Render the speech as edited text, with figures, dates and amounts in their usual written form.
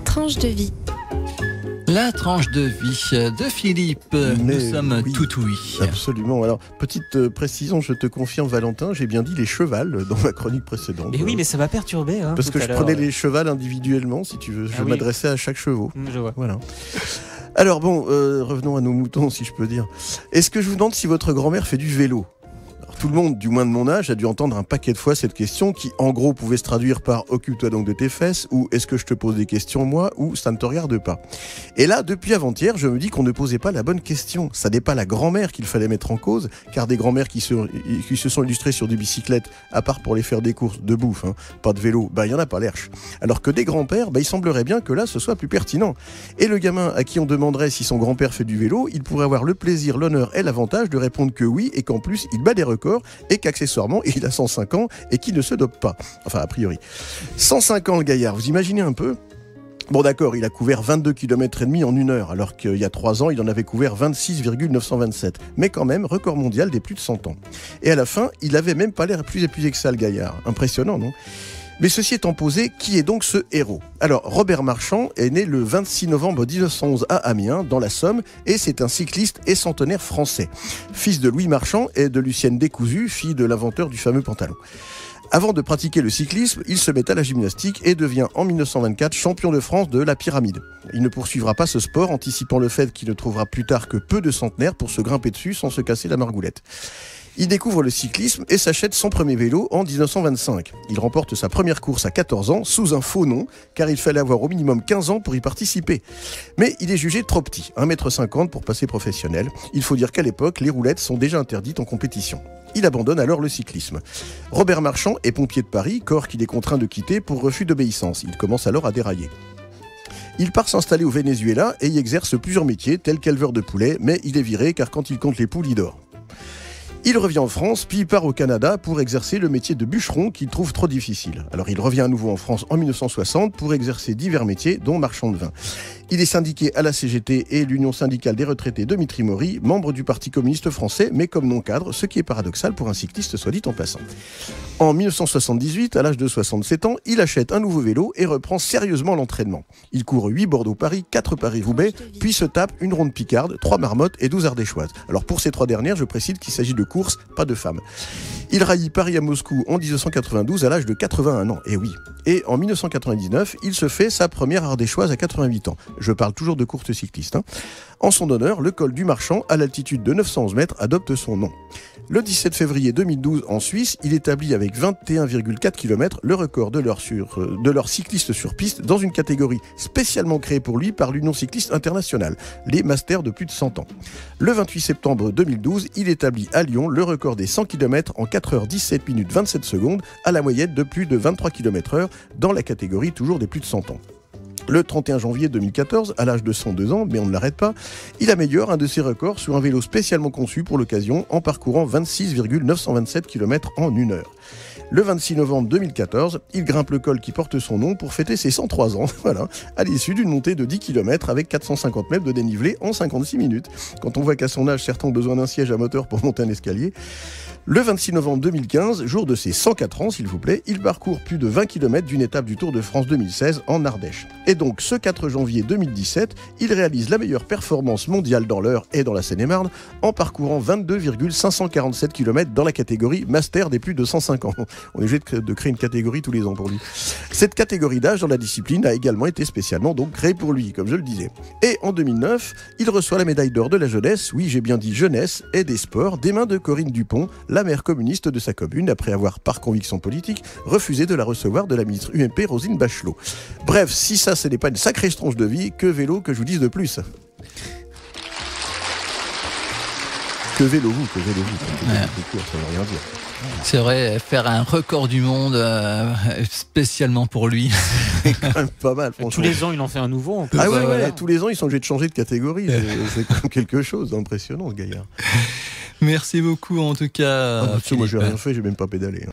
tranche de vie. La tranche de vie de Philippe, nous sommes oui, tout oui. Absolument. Alors, petite précision, je te confirme Valentin, j'ai bien dit les chevals dans ma chronique précédente. Mais oui, mais ça m'a perturbé. Parce que je prenais les chevals individuellement, si tu veux. Je m'adressais à chaque chevaux. Je vois. Voilà. Alors bon, revenons à nos moutons, si je peux dire. Est-ce que je vous demande si votre grand-mère fait du vélo ? Tout le monde, du moins de mon âge, a dû entendre un paquet de fois cette question qui, en gros, pouvait se traduire par « occupe-toi donc de tes fesses » ou « est-ce que je te pose des questions, moi ?» ou « ça ne te regarde pas ». Et là, depuis avant-hier, je me dis qu'on ne posait pas la bonne question. Ça n'est pas la grand-mère qu'il fallait mettre en cause, car des grand-mères qui se sont illustrées sur des bicyclettes, à part pour les faire des courses de bouffe, pas de vélo, il y en a pas l'herche. Alors que des grands-pères, il semblerait bien que là, ce soit plus pertinent. Et le gamin à qui on demanderait si son grand-père fait du vélo, il pourrait avoir le plaisir, l'honneur et l'avantage de répondre que oui, et qu'en plus, il bat des records, et qu'accessoirement, il a 105 ans et qu'il ne se dope pas. Enfin, a priori. 105 ans, le gaillard, vous imaginez un peu ? Bon d'accord, il a couvert 22 km et demi en 1 heure, alors qu'il y a 3 ans, il en avait couvert 26,927. Mais quand même, record mondial des plus de 100 ans. Et à la fin, il avait même pas l'air plus épuisé que ça, le gaillard. Impressionnant, non ? Mais ceci étant posé, qui est donc ce héros ? Alors, Robert Marchand est né le 26 novembre 1911 à Amiens, dans la Somme, et c'est un cycliste et centenaire français. Fils de Louis Marchand et de Lucienne Décousu, fille de l'inventeur du fameux pantalon. Avant de pratiquer le cyclisme, il se met à la gymnastique et devient en 1924 champion de France de la pyramide. Il ne poursuivra pas ce sport, anticipant le fait qu'il ne trouvera plus tard que peu de centenaires pour se grimper dessus sans se casser la margoulette. Il découvre le cyclisme et s'achète son premier vélo en 1925. Il remporte sa première course à 14 ans sous un faux nom, car il fallait avoir au minimum 15 ans pour y participer. Mais il est jugé trop petit, 1,50 m pour passer professionnel. Il faut dire qu'à l'époque, les roulettes sont déjà interdites en compétition. Il abandonne alors le cyclisme. Robert Marchand est pompier de Paris, corps qu'il est contraint de quitter pour refus d'obéissance. Il commence alors à dérailler. Il part s'installer au Venezuela et y exerce plusieurs métiers, tels qu'éleveur de poulets, mais il est viré car quand il compte les poules, il dort. Il revient en France, puis il part au Canada pour exercer le métier de bûcheron qu'il trouve trop difficile. Alors il revient à nouveau en France en 1960 pour exercer divers métiers, dont marchand de vin. Il est syndiqué à la CGT et l'Union syndicale des retraités de Mitry Mory, membre du Parti communiste français, mais comme non-cadre, ce qui est paradoxal pour un cycliste, soit dit en passant. En 1978, à l'âge de 67 ans, il achète un nouveau vélo et reprend sérieusement l'entraînement. Il court 8 Bordeaux-Paris, 4 Paris-Roubaix, puis se tape une ronde Picarde, 3 marmottes et 12 ardéchoises. Alors pour ces 3 dernières, je précise qu'il s'agit de courses, pas de femmes. Il rallie Paris à Moscou en 1992 à l'âge de 81 ans, et oui. Et en 1999, il se fait sa première ardéchoise à 88 ans. Je parle toujours de course cycliste. En son honneur, le col du Marchand, à l'altitude de 911 mètres, adopte son nom. Le 17 février 2012, en Suisse, il établit avec 21,4 km le record de leur cycliste sur piste dans une catégorie spécialement créée pour lui par l'Union cycliste internationale, les Masters de plus de 100 ans. Le 28 septembre 2012, il établit à Lyon le record des 100 km en 4 h 17 minutes 27 secondes à la moyenne de plus de 23 km/h dans la catégorie toujours des plus de 100 ans. Le 31 janvier 2014, à l'âge de 102 ans, mais on ne l'arrête pas, il améliore un de ses records sur un vélo spécialement conçu pour l'occasion en parcourant 26,927 km en 1 heure. Le 26 novembre 2014, il grimpe le col qui porte son nom pour fêter ses 103 ans, voilà, à l'issue d'une montée de 10 km avec 450 mètres de dénivelé en 56 minutes. Quand on voit qu'à son âge, certains ont besoin d'un siège à moteur pour monter un escalier. Le 26 novembre 2015, jour de ses 104 ans, s'il vous plaît, il parcourt plus de 20 km d'une étape du Tour de France 2016 en Ardèche. Et donc, ce 4 janvier 2017, il réalise la meilleure performance mondiale dans l'Eure et dans la Seine-et-Marne en parcourant 22,547 km dans la catégorie Master des plus de 105 ans. On est obligé de créer une catégorie tous les ans pour lui. Cette catégorie d'âge dans la discipline a également été spécialement donc créée pour lui, comme je le disais. Et en 2009, il reçoit la médaille d'or de la jeunesse, oui j'ai bien dit jeunesse, et des sports, des mains de Corinne Dupont, la maire communiste de sa commune, après avoir, par conviction politique, refusé de la recevoir de la ministre UMP Roselyne Bachelot. Bref, si ça, ce n'est pas une sacrée tronche de vie, que vélo que je vous dise de plus. Que vélo-vous. Ça veut rien dire. C'est vrai, faire un record du monde spécialement pour lui. C'est quand même pas mal, franchement. Tous les ans, il en fait un nouveau. Ah ouais, tous les ans, ils sont obligés de changer de catégorie. C'est quand même quelque chose d'impressionnant, ce gaillard. Merci beaucoup en tout cas. Moi, j'ai rien fait, j'ai même pas pédalé.